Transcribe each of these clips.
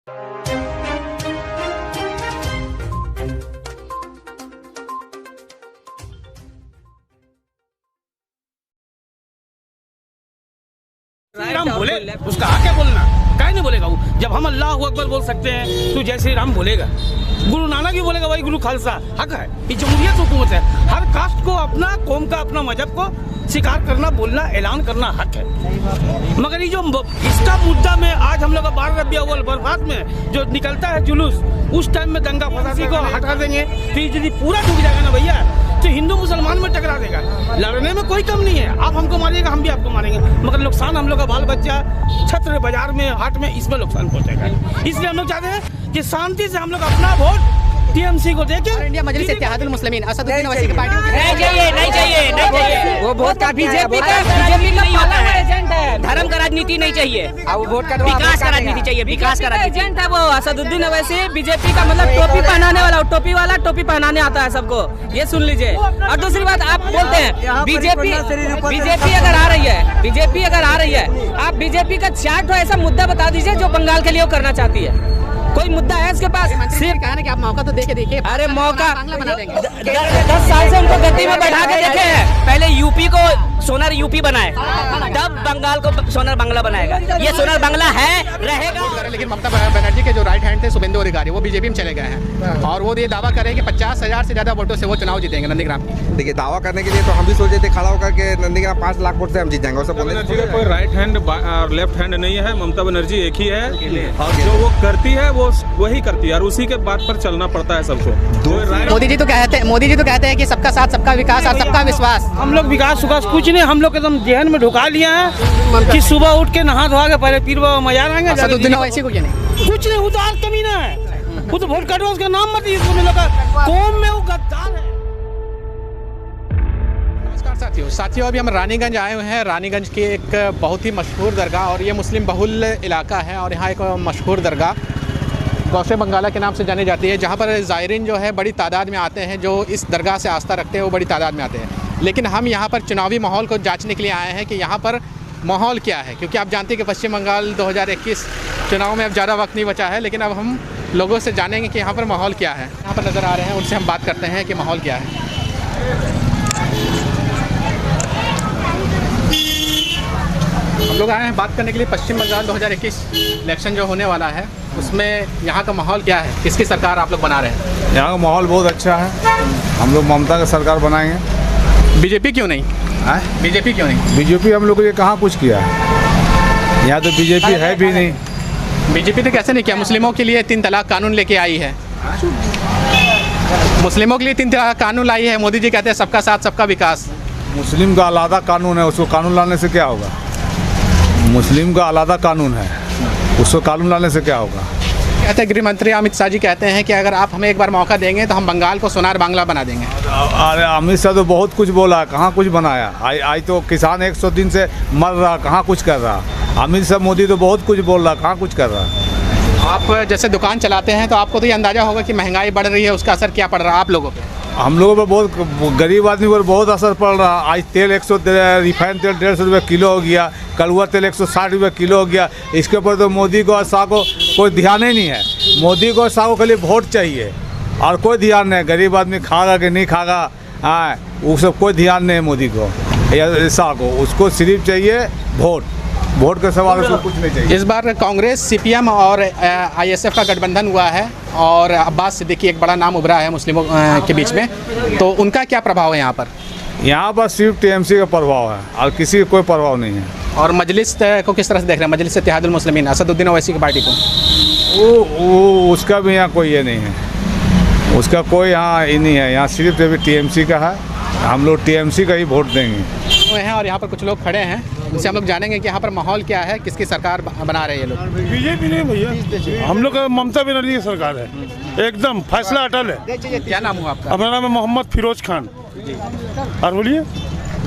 राम बोले उसका हक है बोलना, काहे नहीं बोलेगा वो? जब हम अल्लाह अकबर बोल सकते हैं तो जय श्री राम बोलेगा, गुरु नानक भी बोलेगा भाई गुरु खालसा, हक है। ये जमहूरियत हुकूमत है, हर कास्ट को अपना कौम का अपना मजहब को स्वीकार करना, बोलना, ऐलान करना हक है। मगर ये जो इसका मुद्दा में आज हम लोग 12 रबीउल अव्वल बरसात में जो निकलता है जुलूस, उस टाइम में दंगा फसादी को हटा देंगे तो यदि पूरा डूब जाएगा ना भैया, तो हिंदू मुसलमान में टकरा देगा। लड़ने में कोई कम नहीं है, आप हमको मारिएगा हम भी आपको मारेंगे, मगर नुकसान हम लोग का बाल बच्चा छत्र बाजार में हाट में इसमें नुकसान पहुंचेगा। इसलिए हम लोग चाहते हैं कि शांति से हम लोग अपना वोट टीएमसी को देके इंडिया मजलिस इत्तेहादुल मुस्लिमीन असदुद्दीन ओवैसी की पार्टी नहीं चाहिए वो वोट का बीजेपी का एजेंट है, धर्म का राजनीति नहीं चाहिए, अब वोट का विकास का राजनीति चाहिए, विकास का एजेंट है वो असदुद्दीन ओवैसी। बीजेपी का मतलब टोपी पहनाने वाला, टोपी वाला टोपी पहनाने आता है सबको, ये सुन लीजिए। और दूसरी बात आप बोलते हैं बीजेपी अगर आ रही है, आप बीजेपी का चार्ट ऐसा मुद्दा बता दीजिए जो बंगाल के लिए वो करना चाहती है। कोई मुद्दा है इसके पास? सिर्फ कहा ना कि आप मौका तो देके देखिए। अरे मौका बना देंगे। 10 साल से उनको गद्दी में बैठा के देखे हैं। पहले यूपी को सोनर यूपी बनाए, तब बंगाल को सोनर बांग्ला बनाएगा। ये सोनर बांग्ला है, रहेगा। लेकिन ममता बनर्जी के जो राइट हैंड थे शुभेंदु अधिकारी, वो बीजेपी में चले गए हैं और वो ये दावा करें कि 50,000 से ज्यादा वोटों से वो चुनाव जीतेंगे नंदीग्राम। देखिए दावा करने के लिए तो हम भी सोचे थे खड़ा होकर के नंदीग्राम 5 लाख वोट से हम जीत जाएंगे। और सब बोले कोई राइट हैंड और लेफ्ट हैंड नहीं है, ममता बनर्जी एक ही है और जो वो करती है वो वही करती है और उसी के बात पर चलना पड़ता है सबको। मोदी जी तो कहते हैं कि सबका साथ सबका विकास और सबका विश्वास। हम लोग विकास कुछ नहीं, हम लोग एकदम जहन में ढुका लिया है कि सुबह उठ के नहा धोआ के पहले पीर बाबा मजा आएंगे। असदुद्दीन ओवैसी को कुछ नहीं, वो तो आज कमी ना है, वो तो वोट काटो उसका नाम मत लगा, कौम में वो गद्दार है। नमस्कार साथियों, अभी हम रानीगंज आए हुए हैं। रानीगंज की एक बहुत ही मशहूर दरगाह और ये मुस्लिम बहुल इलाका है और यहाँ एक मशहूर दरगाह गौसे बंगाला के नाम से जानी जाती है, जहाँ पर ज़ायरीन जो है बड़ी तादाद में आते हैं, जो इस दरगाह से आस्था रखते हैं वो बड़ी तादाद में आते हैं। लेकिन हम यहाँ पर चुनावी माहौल को जांचने के लिए आए हैं कि यहाँ पर माहौल क्या है, क्योंकि आप जानते हैं कि पश्चिम बंगाल 2021 चुनाव में अब ज़्यादा वक्त नहीं बचा है। लेकिन अब हम लोगों से जानेंगे कि यहाँ पर माहौल क्या है। यहाँ पर नज़र आ रहे हैं, उनसे हम बात करते हैं कि माहौल क्या है। हम लोग आए हैं बात करने के लिए पश्चिम बंगाल 2021 इलेक्शन जो होने वाला है, उसमें यहाँ का माहौल क्या है, किसकी सरकार आप लोग बना रहे हैं? यहाँ का माहौल बहुत अच्छा है, हम लोग ममता का सरकार बनाएंगे। बीजेपी क्यों नहीं? बीजेपी क्यों नहीं? बीजेपी हम लोग को ये कहाँ कुछ किया है, यहाँ तो बीजेपी है भी नहीं। बीजेपी तो कैसे नहीं किया? मुस्लिमों के लिए 3 तलाक कानून लेके आई है, मुस्लिमों के लिए 3 तलाक कानून लाई है। मोदी जी कहते हैं सबका साथ सबका विकास। मुस्लिम का अलग कानून है, उसको कानून लाने से क्या होगा? मुस्लिम का अलग कानून है, उसको कानून लाने से क्या होगा? कहते हैं गृह मंत्री अमित शाह जी कहते हैं कि अगर आप हमें एक बार मौका देंगे तो हम बंगाल को सोनार बांग्ला बना देंगे। अरे अमित शाह तो बहुत कुछ बोला है, कहाँ कुछ बनाया? आज तो किसान 100 दिन से मर रहा, कहाँ कुछ कर रहा? अमित शाह मोदी तो बहुत कुछ बोल रहा, कहाँ कुछ कर रहा? आप जैसे दुकान चलाते हैं तो आपको तो ये अंदाज़ा होगा कि महंगाई बढ़ रही है, उसका असर क्या पड़ रहा है आप लोगों पे? हम लोगों पर बहुत, गरीब आदमी पर बहुत असर पड़ रहा। आज तेल रिफाइंड तेल 150 रुपये किलो हो गया, कलुआ तेल 160 रुपये किलो हो गया। इसके ऊपर तो मोदी को और शाह को कोई ध्यान ही नहीं है। मोदी को और शाह को खाली वोट चाहिए और कोई ध्यान नहीं। गरीब आदमी खागा कि नहीं खागा, हाँ वो सब कोई ध्यान नहीं है मोदी को या शाह को, उसको सिर्फ चाहिए वोट। वोट के सवाल उसको कुछ नहीं चाहिए। इस बार कांग्रेस, सीपीएम और आईएसएफ का गठबंधन हुआ है और अब्बास सिद्दीकी एक बड़ा नाम उभरा है मुस्लिमों के बीच में, तो उनका क्या प्रभाव है यहाँ पर? यहाँ पर सिर्फ टीएमसी का प्रभाव है और किसी का कोई प्रभाव नहीं है। और मजलिस को किस तरह से देख रहे हैं, मजलिस इत्तेहादुल मुस्लिमीन असदुद्दीन ओवैसी की पार्टी को? वो उसका भी यहाँ कोई ये नहीं है, उसका कोई यहाँ ये नहीं है। यहाँ सिर्फ अभी टीएमसी का है, हम लोग टीएमसी का ही वोट देंगे। हैं और यहाँ पर कुछ लोग खड़े हैं, उनसे हम लोग जानेंगे कि यहाँ पर माहौल क्या है, किसकी सरकार बना रहे हैं ये लोग? बीजेपी नहीं भैया, हम लोग का ममता बनर्जी की सरकार है, एकदम फैसला अटल है। क्या नाम हुआ आपका? अपना नाम है मोहम्मद फिरोज खान। और बोलिए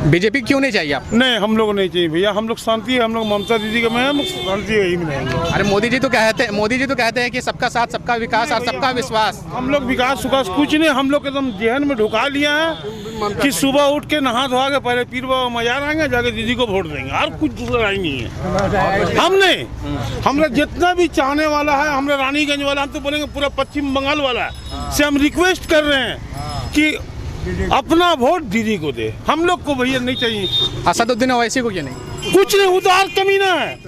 बीजेपी क्यों नहीं चाहिए आप? नहीं, हम लोग नहीं चाहिए भैया, हम लोग शांति है, हम लोग ममता दीदी का मैं हम शांति है ही मिलेंगे। अरे मोदी जी तो कहते हैं कि सबका साथ सबका विकास और सबका विश्वास। हम लोग विकास कुछ नहीं, हम लोग एकदम जहन में ढुका लिया है कि सुबह उठ के नहा धोआ के पहले पीर बाबा मजार आएंगे, जाके दीदी को वोट देंगे, और कुछ दूसरा ही नहीं है। हमने हमरा जितना भी चाहने वाला है, हमरा रानीगंज वाला, हम तो बोलेंगे पूरा पश्चिम बंगाल वाला से हम रिक्वेस्ट कर रहे हैं कि अपना वोट दीदी को दे। हम लोग को भैया नहीं चाहिए असदुद्दीन ओवैसी को क्यों नहीं? कुछ नहीं, वो तो और कमीना है,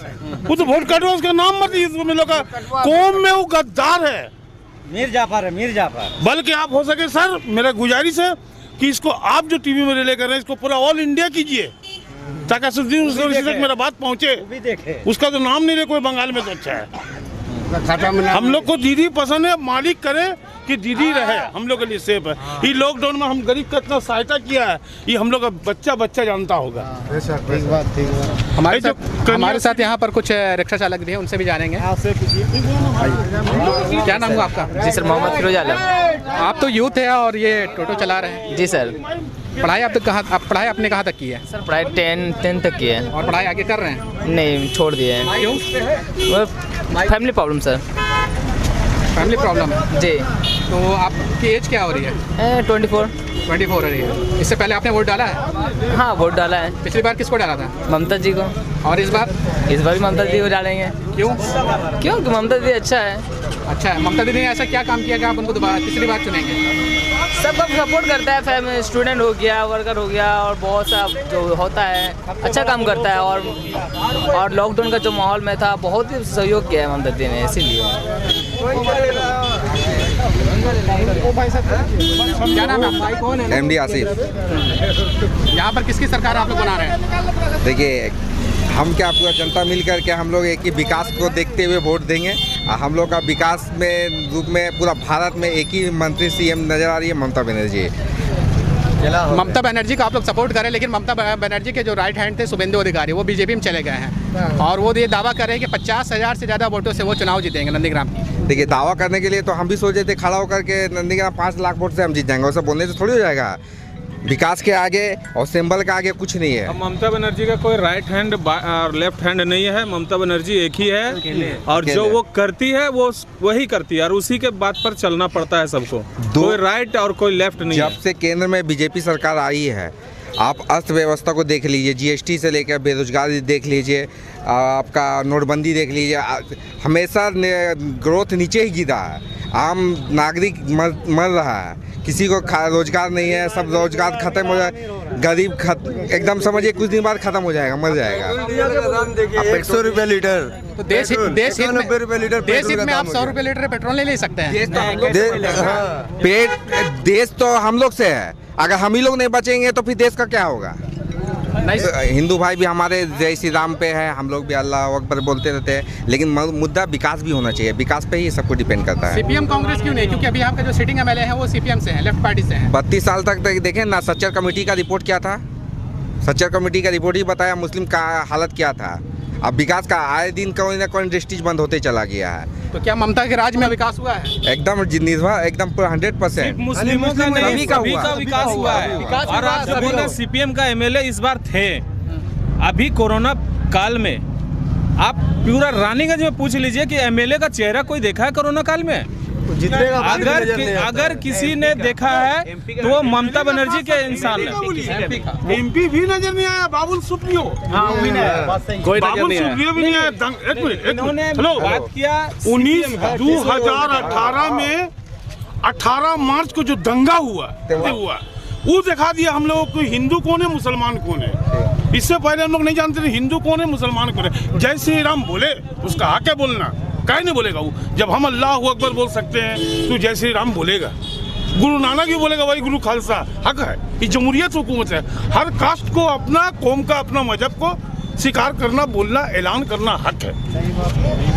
वो तो वोट कटवा, उसका नाम मत लीजिए, लोग का कौम में वो गद्दार है, मीर जाफर है, मीर जाफर। बल्कि आप हो सके सर, मेरा गुजारिश है कि इसको आप जो टीवी में रिले कर रहे हैं, इसको पूरा ऑल इंडिया कीजिए, ताकि असदुद्दीन ओवैसी तक मेरा बात पहुंचे। भी देखे उसका तो नाम नहीं ले कोई बंगाल में, तो अच्छा है। हम लोग को दीदी पसंद है, मालिक करे कि दीदी रहे, हम लोग के लिए सेफ है। ये लॉकडाउन में हम गरीब का इतना सहायता किया है, ये हम लोग का बच्चा जानता होगा। हमारे साथ यहाँ पर कुछ रिक्शा चालक भी हैं, उनसे भी जानेंगे। क्या नाम हुआ आपका? जी सर, मोहम्मद फिरोज आलम। आप तो यूथ है और ये टोटो चला रहे हैं। जी सर। पढ़ाई पढ़ाई आपने कहाँ तक की है? सर पढ़ाई 10 तक की है। और पढ़ाई आगे कर रहे हैं? नहीं, छोड़ दिए हैं। क्यों? Family problem sir. Family problem है जी। तो आपकी एज क्या हो रही है? 24 हो रही है। इससे पहले आपने वोट डाला है? हाँ, वोट डाला है। पिछली बार किसको डाला था? ममता जी को। और इस बार भी ममता जी को डालेंगे। क्यों? क्योंकि ममता दीदी अच्छा है। अच्छा है। ममता दीदी ने ऐसा क्या काम किया कि आप उनको दोबारा तीसरी बार चुनेंगे? सबका सपोर्ट करता है, फैमिली, स्टूडेंट हो गया, वर्कर हो गया, और बहुत सा जो होता है अच्छा काम करता है। और लॉकडाउन का जो माहौल में था, बहुत ही सहयोग किया है ममता दीदी ने, इसीलिए। क्या नाम है आपका? MD आसिफ। यहाँ पर किसकी सरकार आप लोग बना रहे हैं? देखिए, हम क्या पूरा जनता मिल कर के हम लोग एक ही विकास को देखते हुए वोट देंगे। हम लोग का विकास में रूप में पूरा भारत में एक ही मंत्री CM नज़र आ रही है, ममता बनर्जी। ममता बनर्जी को आप लोग सपोर्ट करें, लेकिन ममता बनर्जी के जो राइट हैंड थे शुभेंदु अधिकारी, वो बीजेपी में चले गए हैं और वो ये दावा कर रहे हैं कि 50,000 से ज़्यादा वोटों से वो चुनाव जीतेंगे नंदीग्राम की। देखिए, दावा करने के लिए तो हम भी सोचे थे खड़ा होकर के नंदीग्राम 5 लाख वोट से हम जीत जाएंगे, उससे बोलने से थोड़ी हो जाएगा। विकास के आगे और सिंबल के आगे कुछ नहीं है। अब ममता बनर्जी का कोई राइट हैंड और लेफ्ट हैंड नहीं है, ममता बनर्जी एक ही है, और जो वो करती है वो वही करती है, और उसी के बात पर चलना पड़ता है सबको। कोई राइट और कोई लेफ्ट नहीं है। जब से केंद्र में बीजेपी सरकार आई है, आप अर्थव्यवस्था को देख लीजिए, GST से लेकर बेरोजगारी देख लीजिए, आपका नोटबंदी देख लीजिए, हमेशा ग्रोथ नीचे ही गिरा है। आम नागरिक मर रहा है, किसी को रोजगार नहीं है, सब रोजगार खत्म हो जाए, गरीब एकदम समझिए कुछ दिन बाद खत्म हो जाएगा, मर जाएगा। 100 रुपये लीटर। तो देश हित में 90 रुपये लीटर आप 100 रुपये लीटर पेट्रोल नहीं ले सकते हैं। देश तो हम लोग से है, अगर हम ही लोग नहीं बचेंगे तो फिर देश का क्या होगा? हिंदू भाई भी हमारे जय श्री राम पे है, हम लोग भी अल्लाह अकबर बोलते रहते हैं, लेकिन मुद्दा विकास भी होना चाहिए, विकास पे ही सबको डिपेंड करता है। CPM कांग्रेस क्यों नहीं? क्योंकि अभी आपका जो सिटिंग MLA है वो CPM से है, लेफ्ट पार्टी से है। 32 साल तक देखें ना, सच्चर कमेटी का रिपोर्ट क्या था? सच्चर कमेटी का रिपोर्ट ही बताया मुस्लिम का हालत क्या था। अब विकास का आए दिन कोई ना कोई इंडस्ट्रीज बंद होते चला गया है। तो क्या ममता के राज में विकास हुआ है? एकदम निर्भर, एकदम 100%। मुस्लिमों का नहीं, सभी का सभी हुआ। का विकास हुआ है। और आप सभी लोग CPM का MLA इस बार थे। अभी कोरोना काल में आप पूरा रानीगंज में पूछ लीजिए कि MLA का चेहरा कोई देखा है कोरोना काल में? अगर किसी ने देखा है तो वो ममता बनर्जी के इंसान है। MP भी नजर नहीं आया, बाबुल सुप्रियो। बाबुल सुप्रियो भी नहीं आया। एक मिनट, इन्होंने बात किया 2018 में 18 मार्च को जो दंगा हुआ वो दिखा दिया हम लोगों को हिंदू कौन है, मुसलमान कौन है। इससे पहले हम लोग नहीं जानते थे हिंदू कौन है, मुसलमान कौन है। जय श्री राम बोले, उसका हक है बोलना, काहे नहीं बोलेगा वो? जब हम अल्लाह अकबर बोल सकते हैं तो जय श्री राम बोलेगा। गुरु नानक भी बोलेगा, वही गुरु खालसा। हक है, ये जमहूरियत हुकूमत है। हर कास्ट को अपना कौम का, अपना मजहब को स्वीकार करना, बोलना, ऐलान करना हक है।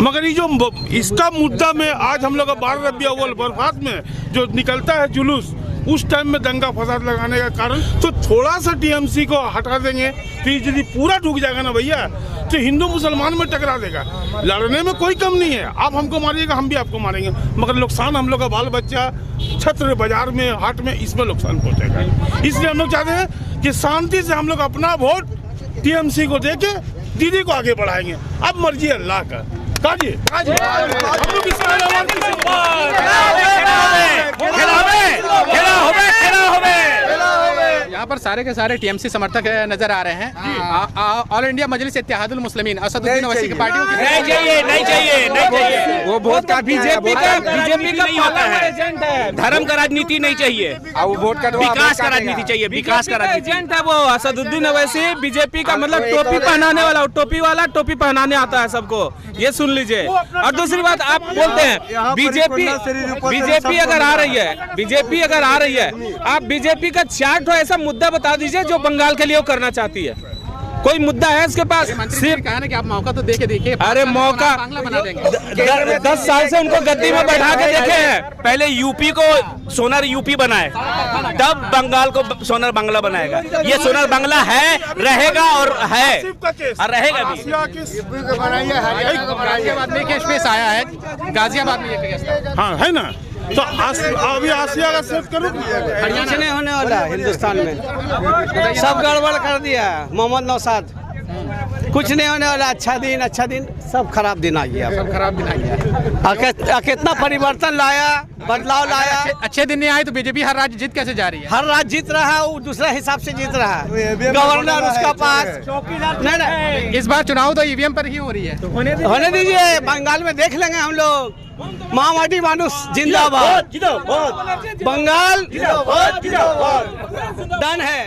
मगर ये जो इसका मुद्दा में आज हम लोग का 12 रबीउल अव्वल बरसात में जो निकलता है जुलूस, उस टाइम में दंगा फसाद लगाने का कारण, तो थोड़ा सा TMC को हटा देंगे तो यदि पूरा डूब जाएगा ना भैया, तो हिंदू मुसलमान में टकरा देगा। लड़ने में कोई कम नहीं है, आप हमको मारिएगा, हम भी आपको मारेंगे, मगर नुकसान हम लोग का बाल बच्चा, छत्र बाजार में, हाट में, इसमें नुकसान पहुंचेगा। इसलिए हम लोग चाहते हैं कि शांति से हम लोग अपना वोट TMC को देके दीदी को आगे बढ़ाएंगे। अब मर्जी अल्लाह का। यहाँ पर सारे के सारे टीएमसी समर्थक नजर आ रहे हैं। ऑल इंडिया मजलिस इत्तेहादुल मुस्लिमीन असदुद्दीन ओवैसी की पार्टियों की नहीं चाहिए, नहीं चाहिए, नहीं चाहिए। वो वोट का बीजेपी का पाला एजेंट है। धर्म का राजनीति नहीं चाहिए, वो वोट का विकास का राजनीति चाहिए, विकास का राजनीति। एजेंट है वो असदुद्दीन ओवैसी, बीजेपी का मतलब टोपी पहनाने वाला, टोपी वाला टोपी पहनाने आता है सबको, ये सुन लीजिए। और दूसरी बात आप बोलते हैं बीजेपी अगर आ रही है, बीजेपी अगर आ रही है, आप बीजेपी का 4 ऐसा मुद्दा बता दीजिए जो बंगाल के लिए वो करना चाहती है। कोई मुद्दा है उसके पास? सिर्फ कहा ना कि आप मौका तो देके देखिए। अरे मौका बांग्ला बना देंगे। 10 साल से उनको गद्दी में बैठा के देखे हैं। पहले यूपी को सोनार यूपी बनाए, तब बंगाल को सोनार बांग्ला बनाएगा। ये सोनार बांग्ला है, रहेगा और है और रहेगा भी। गाजियाबाद में केस पेश आया है, गाजियाबाद में ये केस। हाँ है ना, तो अभी आसिया का सेट करो। कुछ नहीं होने वाला हिंदुस्तान में, सब गड़बड़ कर दिया मोहम्मद नौशाद। कुछ नहीं होने वाला। अच्छा दिन सब खराब दिन आ गया, सब खराब दिन आ गया। कितना परिवर्तन लाया, बदलाव लाया। अच्छे दिन नहीं आए तो बीजेपी हर राज्य जीत कैसे जा रही है? हर राज्य जीत रहा है, वो दूसरा हिसाब से जीत रहा है। गवर्नर उसका पास नहीं, इस बार चुनाव तो ईवीएम पर ही हो रही है। होने दीजिए, बंगाल में देख लेंगे हम लोग। माओवादी मानुष जिंदाबाद, बंगाल डन है।